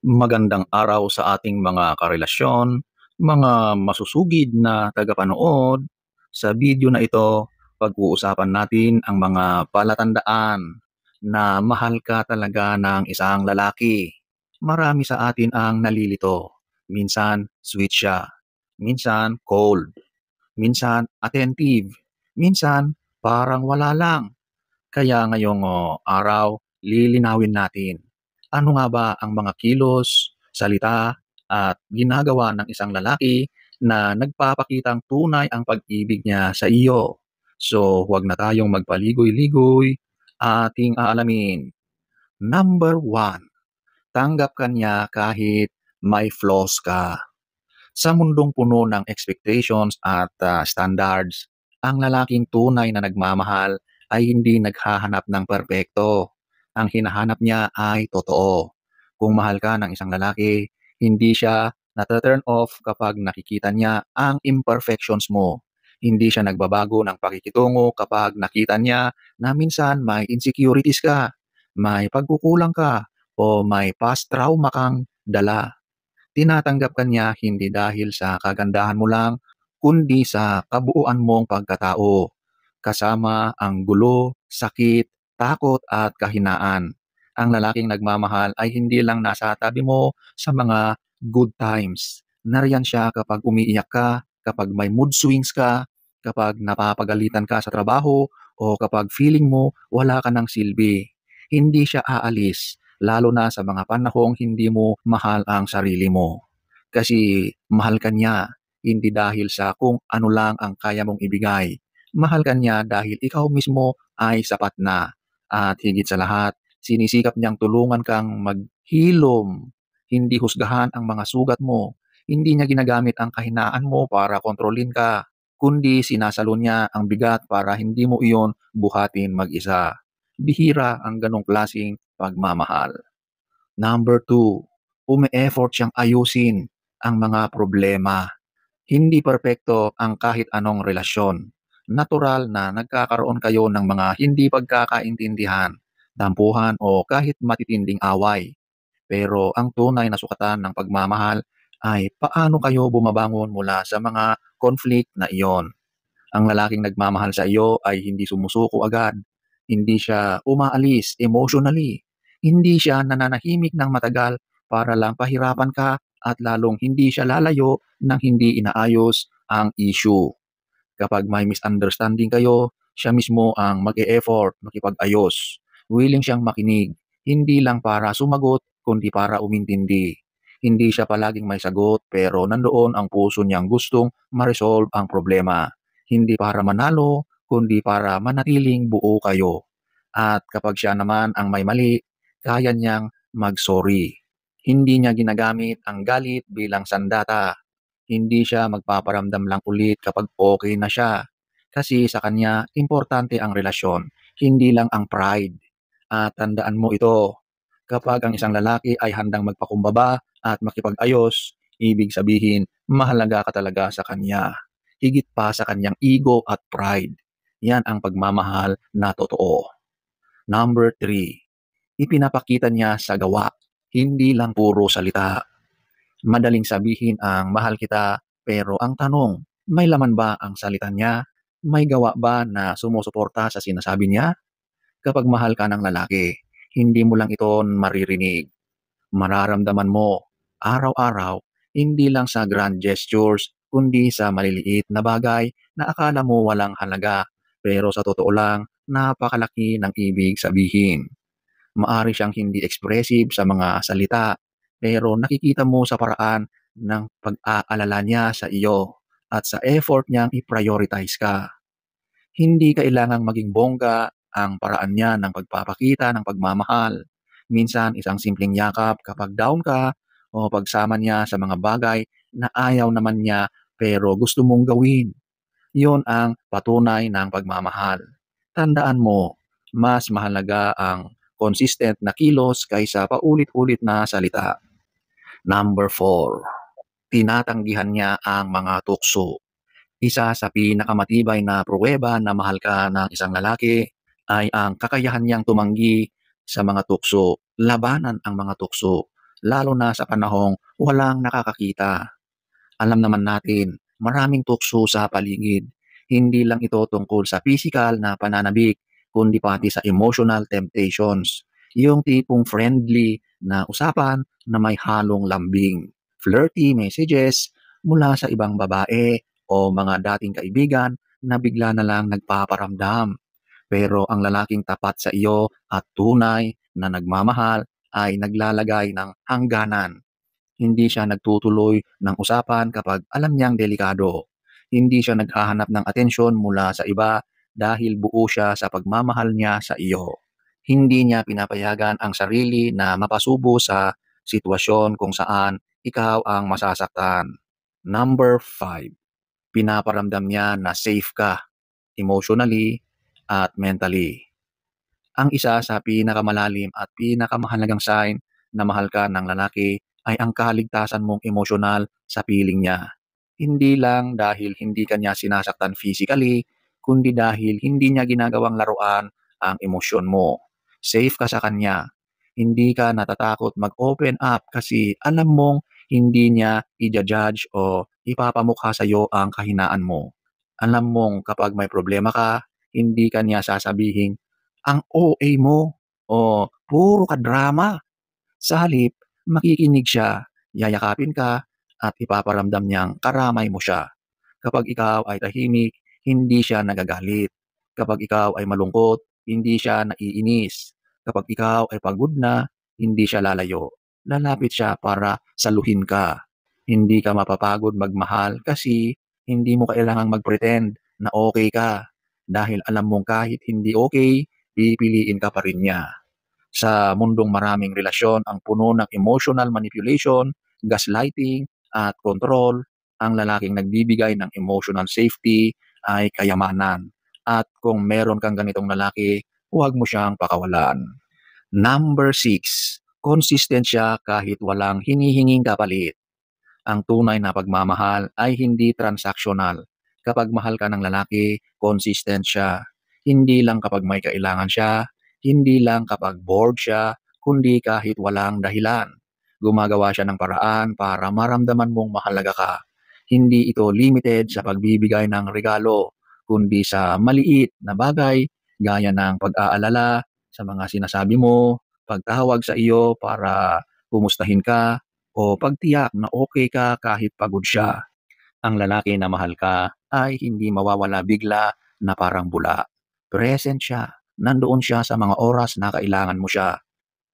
Magandang araw sa ating mga karelasyon, mga masusugid na tagapanood. Sa video na ito, pag-uusapan natin ang mga palatandaan na mahal ka talaga ng isang lalaki. Marami sa atin ang nalilito. Minsan, sweet siya. Minsan, cold. Minsan, attentive. Minsan, parang wala lang. Kaya ngayong araw, lilinawin natin. Ano nga ba ang mga kilos, salita, at ginagawa ng isang lalaki na nagpapakitang tunay ang pag-ibig niya sa iyo? So, huwag na tayong magpaligoy-ligoy. Ating aalamin. Number one, tanggap ka niya kahit may flaws ka. Sa mundong puno ng expectations at standards, ang lalaking tunay na nagmamahal ay hindi naghahanap ng perpekto. Ang hinahanap niya ay totoo. Kung mahal ka ng isang lalaki, hindi siya nata-turn off kapag nakikita niya ang imperfections mo. Hindi siya nagbabago ng pakikitungo kapag nakita niya na minsan may insecurities ka, may pagkukulang ka, o may past trauma kang dala. Tinatanggap ka niya hindi dahil sa kagandahan mo lang, kundi sa kabuuan mong pagkatao, kasama ang gulo, sakit, takot at kahinaan. Ang lalaking nagmamahal ay hindi lang nasa tabi mo sa mga good times. Nariyan siya kapag umiiyak ka, kapag may mood swings ka, kapag napapagalitan ka sa trabaho, o kapag feeling mo wala ka ng silbi. Hindi siya aalis, lalo na sa mga panahong hindi mo mahal ang sarili mo. Kasi mahal ka niya, hindi dahil sa kung ano lang ang kaya mong ibigay. Mahal ka niya dahil ikaw mismo ay sapat na. At higit sa lahat, sinisikap niyang tulungan kang maghilom, hindi husgahan ang mga sugat mo. Hindi niya ginagamit ang kahinaan mo para kontrolin ka, kundi sinasalo niya ang bigat para hindi mo iyon buhatin mag-isa. Bihira ang ganong klaseng pagmamahal. Number two, umi-effort siyang ayusin ang mga problema. Hindi perpekto ang kahit anong relasyon. Natural na nagkakaroon kayo ng mga hindi pagkakaintindihan, tampuhan o kahit matitinding away. Pero ang tunay na sukatan ng pagmamahal ay paano kayo bumabangon mula sa mga conflict na iyon. Ang lalaking nagmamahal sa iyo ay hindi sumusuko agad. Hindi siya umaalis emotionally. Hindi siya nananahimik ng matagal para lang pahirapan ka at lalong hindi siya lalayo nang hindi inaayos ang issue. Kapag may misunderstanding kayo, siya mismo ang mag-e-effort, makipag-ayos. Willing siyang makinig, hindi lang para sumagot, kundi para umintindi. Hindi siya palaging may sagot, pero nandoon ang puso niyang gustong ma-resolve ang problema. Hindi para manalo, kundi para manatiling buo kayo. At kapag siya naman ang may mali, kaya niyang mag-sorry. Hindi niya ginagamit ang galit bilang sandata. Hindi siya magpaparamdam lang ulit kapag okay na siya. Kasi sa kanya, importante ang relasyon, hindi lang ang pride. At tandaan mo ito, kapag ang isang lalaki ay handang magpakumbaba at makipag-ayos, ibig sabihin, mahalaga ka talaga sa kanya. Higit pa sa kanyang ego at pride. Yan ang pagmamahal na totoo. Number three, ipinapakita niya sa gawa, hindi lang puro salita. Madaling sabihin ang mahal kita, pero ang tanong, may laman ba ang salita niya? May gawa ba na sumusuporta sa sinasabi niya? Kapag mahal ka ng lalaki, hindi mo lang ito maririnig. Mararamdaman mo, araw-araw, hindi lang sa grand gestures, kundi sa maliliit na bagay na akala mo walang halaga, pero sa totoo lang, napakalaki ng ibig sabihin. Maari siyang hindi expressive sa mga salita, pero nakikita mo sa paraan ng pag-aalala niya sa iyo at sa effort niyang i-prioritize ka. Hindi kailangang maging bongga ang paraan niya ng pagpapakita ng pagmamahal. Minsan isang simpleng yakap kapag down ka o pagsama niya sa mga bagay na ayaw naman niya pero gusto mong gawin. Iyon ang patunay ng pagmamahal. Tandaan mo, mas mahalaga ang consistent na kilos kaysa paulit-ulit na salita. Number four, tinatanggihan niya ang mga tukso. Isa sa pinakamatibay na pruweba na mahal ka ng isang lalaki ay ang kakayahan niyang tumanggi sa mga tukso, labanan ang mga tukso, lalo na sa panahong walang nakakakita. Alam naman natin, maraming tukso sa paligid. Hindi lang ito tungkol sa physical na pananabik, kundi pati sa emotional temptations. Yung tipong friendly na usapan na may halong lambing, flirty messages mula sa ibang babae o mga dating kaibigan na bigla na lang nagpaparamdam. Pero ang lalaking tapat sa iyo at tunay na nagmamahal ay naglalagay ng hangganan. Hindi siya nagtutuloy ng usapan kapag alam niyang delikado. Hindi siya naghahanap ng atensyon mula sa iba dahil buo siya sa pagmamahal niya sa iyo. Hindi niya pinapayagan ang sarili na mapasubo sa sitwasyon kung saan ikaw ang masasaktan. Number 5, pinaparamdam niya na safe ka emotionally at mentally. Ang isa sa pinakamalalim at pinakamahalagang sign na mahal ka ng lalaki ay ang kaligtasan mong emosyonal sa piling niya. Hindi lang dahil hindi ka niya sinasaktan physically, kundi dahil hindi niya ginagawang laruan ang emosyon mo. Safe ka sa kanya. Hindi ka natatakot mag-open up kasi alam mong hindi niya i-judge o ipapamukha sa iyo ang kahinaan mo. Alam mong kapag may problema ka, hindi ka niya sasabihin ang OA mo o puro ka drama. Sa halip, makikinig siya, yayakapin ka, at ipaparamdam niyang karamay mo siya. Kapag ikaw ay tahimik, hindi siya nagagalit. Kapag ikaw ay malungkot, hindi siya naiinis. Kapag ikaw ay pagod na, hindi siya lalayo. Lalapit siya para saluhin ka. Hindi ka mapapagod magmahal kasi hindi mo kailangang mag-pretend na okay ka. Dahil alam mong kahit hindi okay, pipiliin ka pa rin niya. Sa mundong maraming relasyon ang puno ng emotional manipulation, gaslighting, at control, ang lalaking nagbibigay ng emotional safety ay kayamanan. At kung meron kang ganitong lalaki, huwag mo siyang pakawalan. Number 6, consistent siya kahit walang hinihinging kapalit. Ang tunay na pagmamahal ay hindi transactional. Kapag mahal ka ng lalaki, consistent siya. Hindi lang kapag may kailangan siya, hindi lang kapag bored siya, kundi kahit walang dahilan. Gumagawa siya ng paraan para maramdaman mong mahalaga ka. Hindi ito limited sa pagbibigay ng regalo, kundi sa maliit na bagay gaya ng pag-aalala sa mga sinasabi mo, pagtawag sa iyo para kumustahin ka, o pagtiyak na okay ka kahit pagod siya. Ang lalaki na mahal ka ay hindi mawawala bigla na parang bula. Present siya. Nandoon siya sa mga oras na kailangan mo siya.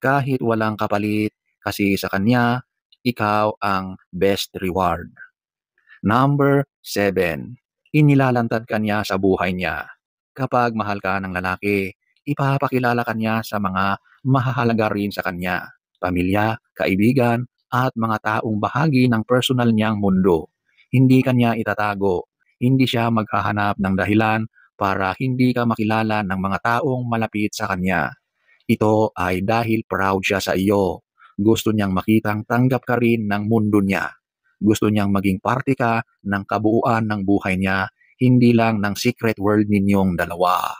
Kahit walang kapalit kasi sa kanya, ikaw ang best reward. Number 7, inilalantad ka niya sa buhay niya. Kapag mahal ka ng lalaki, ipapakilala ka niya sa mga mahahalaga rin sa kanya, pamilya, kaibigan, at mga taong bahagi ng personal niyang mundo. Hindi ka niya itatago, hindi siya maghahanap ng dahilan para hindi ka makilala ng mga taong malapit sa kanya. Ito ay dahil proud siya sa iyo. Gusto niyang makitang tanggap ka rin ng mundo niya. Gusto niyang maging parte ka ng kabuuan ng buhay niya, hindi lang ng secret world ninyong dalawa.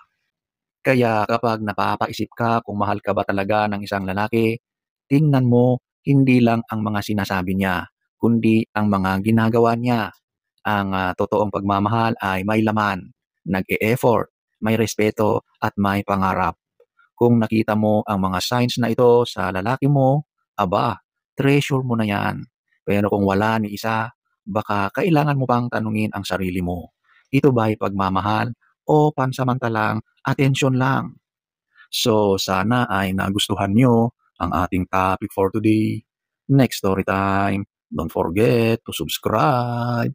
Kaya kapag napapaisip ka kung mahal ka ba talaga ng isang lalaki, tingnan mo hindi lang ang mga sinasabi niya, kundi ang mga ginagawa niya. Ang totoong pagmamahal ay may laman, nag-e-effort, may respeto at may pangarap. Kung nakita mo ang mga signs na ito sa lalaki mo, aba, treasure mo na yan. Pero kung wala ni isa, baka kailangan mo pang tanungin ang sarili mo. Ito ba'y pagmamahal o pansamantalang atensyon lang? So sana ay nagustuhan nyo ang ating topic for today. Next story time, don't forget to subscribe.